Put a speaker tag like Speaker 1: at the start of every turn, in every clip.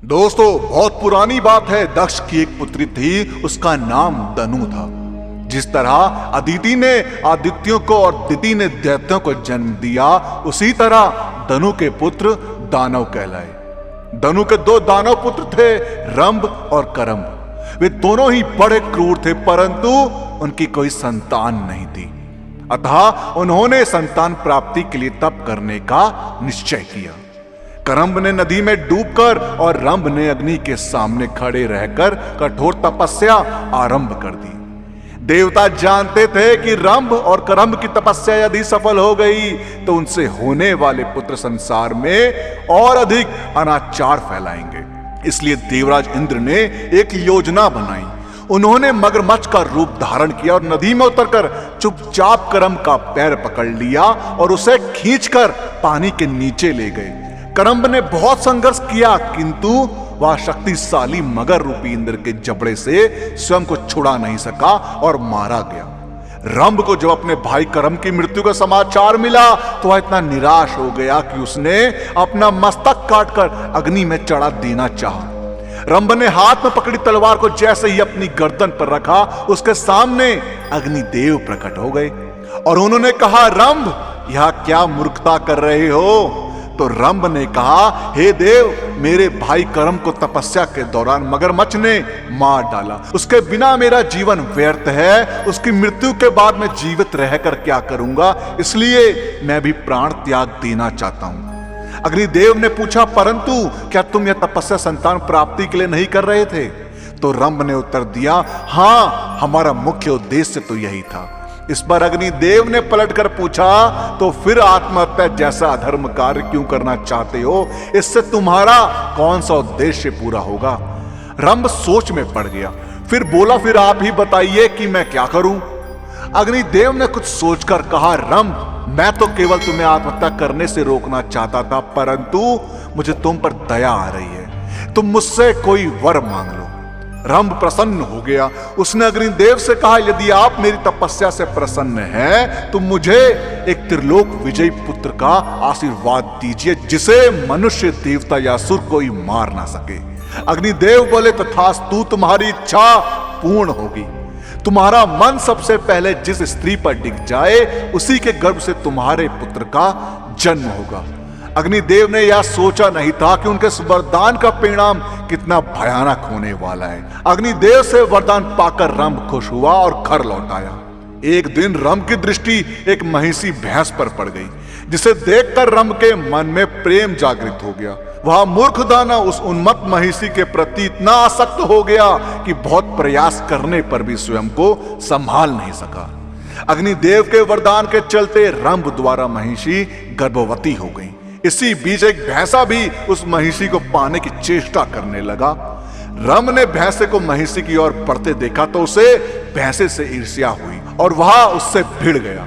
Speaker 1: दोस्तों, बहुत पुरानी बात है। दक्ष की एक पुत्री थी, उसका नाम दनु था। जिस तरह अदिति ने आदित्यों को और दिति ने दैत्यों को जन्म दिया, उसी तरह दनु के पुत्र दानव कहलाए। दनु के दो दानव पुत्र थे, रंभ और करम्भ। वे दोनों ही बड़े क्रूर थे, परंतु उनकी कोई संतान नहीं थी। अतः उन्होंने संतान प्राप्ति के लिए तप करने का निश्चय किया। करम्भ ने नदी में डूबकर और रंभ ने अग्नि के सामने खड़े रहकर कठोर तपस्या आरंभ कर दी। देवता जानते थे कि रंभ और करम्भ की तपस्या यदि सफल हो गई तो उनसे होने वाले पुत्र संसार में और अधिक अनाचार फैलाएंगे। इसलिए देवराज इंद्र ने एक योजना बनाई। उन्होंने मगरमच्छ का रूप धारण किया और नदी में उतरकर चुपचाप करम्भ का पैर पकड़ लिया और उसे खींचकर पानी के नीचे ले गए। करम्भ ने बहुत संघर्ष किया, किंतु वह शक्तिशाली मगर रूपी इंद्र के जबड़े से स्वयं को छुड़ा नहीं सका और मारा गया। रंभ को जब अपने भाई करम्भ की मृत्यु का समाचार मिला तो वह इतना निराश हो गया कि उसने अपना मस्तक काटकर अग्नि में चढ़ा देना चाहा। रंभ ने हाथ में पकड़ी तलवार को जैसे ही अपनी गर्दन पर रखा, उसके सामने अग्निदेव प्रकट हो गए और उन्होंने कहा, रंभ, यह क्या मूर्खता कर रहे हो? तो रंभ ने कहा, हे देव, मेरे भाई करम्भ को तपस्या के दौरान मगरमच्छ ने मार डाला। उसके बिना मेरा जीवन व्यर्थ है। उसकी मृत्यु के बाद मैं जीवित रहकर क्या करूंगा? इसलिए मैं भी प्राण त्याग देना चाहता हूं। अग्निदेव ने पूछा, परंतु क्या तुम यह तपस्या संतान प्राप्ति के लिए नहीं कर रहे थे? तो रंभ ने उत्तर दिया, हाँ, हमारा मुख्य उद्देश्य तो यही था। इस पर अग्निदेव ने पलटकर पूछा, तो फिर आत्महत्या जैसा अधर्म कार्य क्यों करना चाहते हो? इससे तुम्हारा कौन सा उद्देश्य पूरा होगा? रंभ सोच में पड़ गया। फिर बोला, फिर आप ही बताइए कि मैं क्या करूं? अग्निदेव ने कुछ सोचकर कहा, रंभ, मैं तो केवल तुम्हें आत्महत्या करने से रोकना चाहता था, परंतु मुझे तुम पर दया आ रही है। तुम मुझसे कोई वर मांग लो। रंभ प्रसन्न हो गया। उसने अग्निदेव से कहा, यदि आप मेरी तपस्या से प्रसन्न हैं तो मुझे एक त्रिलोक विजयी पुत्र का आशीर्वाद दीजिए, जिसे मनुष्य, देवता या असुर कोई मार ना सके। अग्निदेव बोले, तथास्तु, तुम्हारी इच्छा पूर्ण होगी। तुम्हारा मन सबसे पहले जिस स्त्री पर टिक जाए, उसी के गर्भ से तुम्हारे पुत्र का जन्म होगा। अग्निदेव ने यह सोचा नहीं था कि उनके वरदान का परिणाम कितना भयानक होने वाला है। अग्निदेव से वरदान पाकर रंभ खुश हुआ और घर लौट आया। एक दिन रंभ की दृष्टि एक महिषी भैंस पर पड़ गई, जिसे देखकर रंभ के मन में प्रेम जागृत हो गया। वह मूर्ख दानव उस उन्मत्त महिषी के प्रति इतना आसक्त हो गया कि बहुत प्रयास करने पर भी स्वयं को संभाल नहीं सका। अग्निदेव के वरदान के चलते रंभ द्वारा महिषी गर्भवती हो गई। इसी बीच एक भैंसा भी उस महिषी को पाने की चेष्टा करने लगा। रंभ ने भैंसे को महिषी की ओर बढ़ते देखा तो उसे भैंसे से ईर्ष्या हुई और वह उससे भिड़ गया।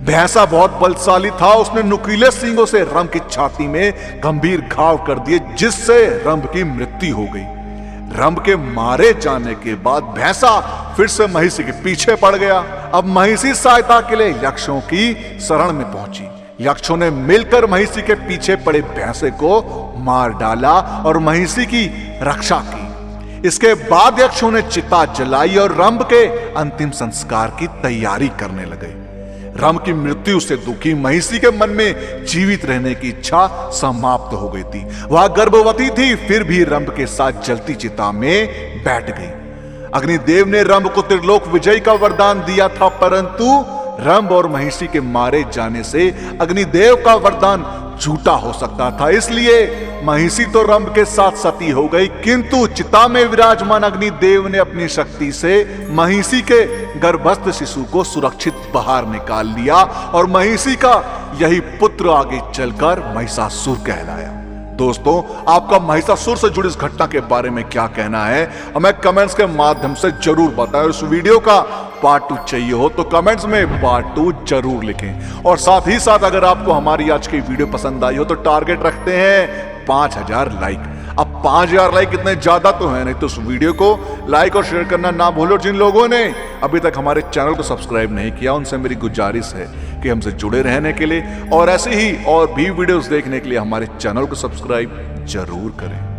Speaker 1: भैंसा बहुत बलशाली था। उसने नुकीले सींगों से रंभ की छाती में गंभीर घाव कर दिए, जिससे रंभ की मृत्यु हो गई। रंभ के मारे जाने के बाद भैंसा फिर से महिषी के पीछे पड़ गया। अब महिषी सहायता के लिए यक्षों की शरण में पहुंची। यक्षों ने मिलकर महिषी के पीछे पड़े भैंसे को मार डाला और महिषी की रक्षा की। इसके बाद यक्षों ने चिता जलाई और रंभ के अंतिम संस्कार की तैयारी करने लगे। रंभ की मृत्यु से दुखी महिषी के मन में जीवित रहने की इच्छा समाप्त हो गई थी। वह गर्भवती थी, फिर भी रंभ के साथ जलती चिता में बैठ गई। अग्निदेव ने रंभ को त्रिलोक विजय का वरदान दिया था, परंतु रंभ और महिषी के मारे जाने से अग्निदेव का वरदान झूठा हो सकता था। इसलिए महिषी तो रंभ के साथ सती हो गई, किंतु चिता में विराजमान अग्निदेव ने अपनी शक्ति से महिषी के गर्भस्थ शिशु को सुरक्षित बाहर निकाल लिया और महिषी का यही पुत्र आगे चलकर महिषासुर कहलाया। दोस्तों, आपका महिषासुर से जुड़ी इस घटना के बारे में क्या कहना है, हमें कमेंट्स के माध्यम से जरूर बताएं। इस वीडियो का पार्ट 2 चाहिए हो तो कमेंट्स में पार्ट 2 जरूर लिखें। और साथ ही साथ अगर आपको हमारी आज की वीडियो पसंद आई हो तो टारगेट रखते हैं 5000 लाइक। अब 5000 लाइक इतने ज्यादा तो है नहीं, तो उस वीडियो को लाइक और शेयर करना ना भूलो। जिन लोगों ने अभी तक हमारे चैनल को सब्सक्राइब नहीं किया, उनसे मेरी गुजारिश है कि हमसे जुड़े रहने के लिए और ऐसे ही और भी वीडियोस देखने के लिए हमारे चैनल को सब्सक्राइब जरूर करें।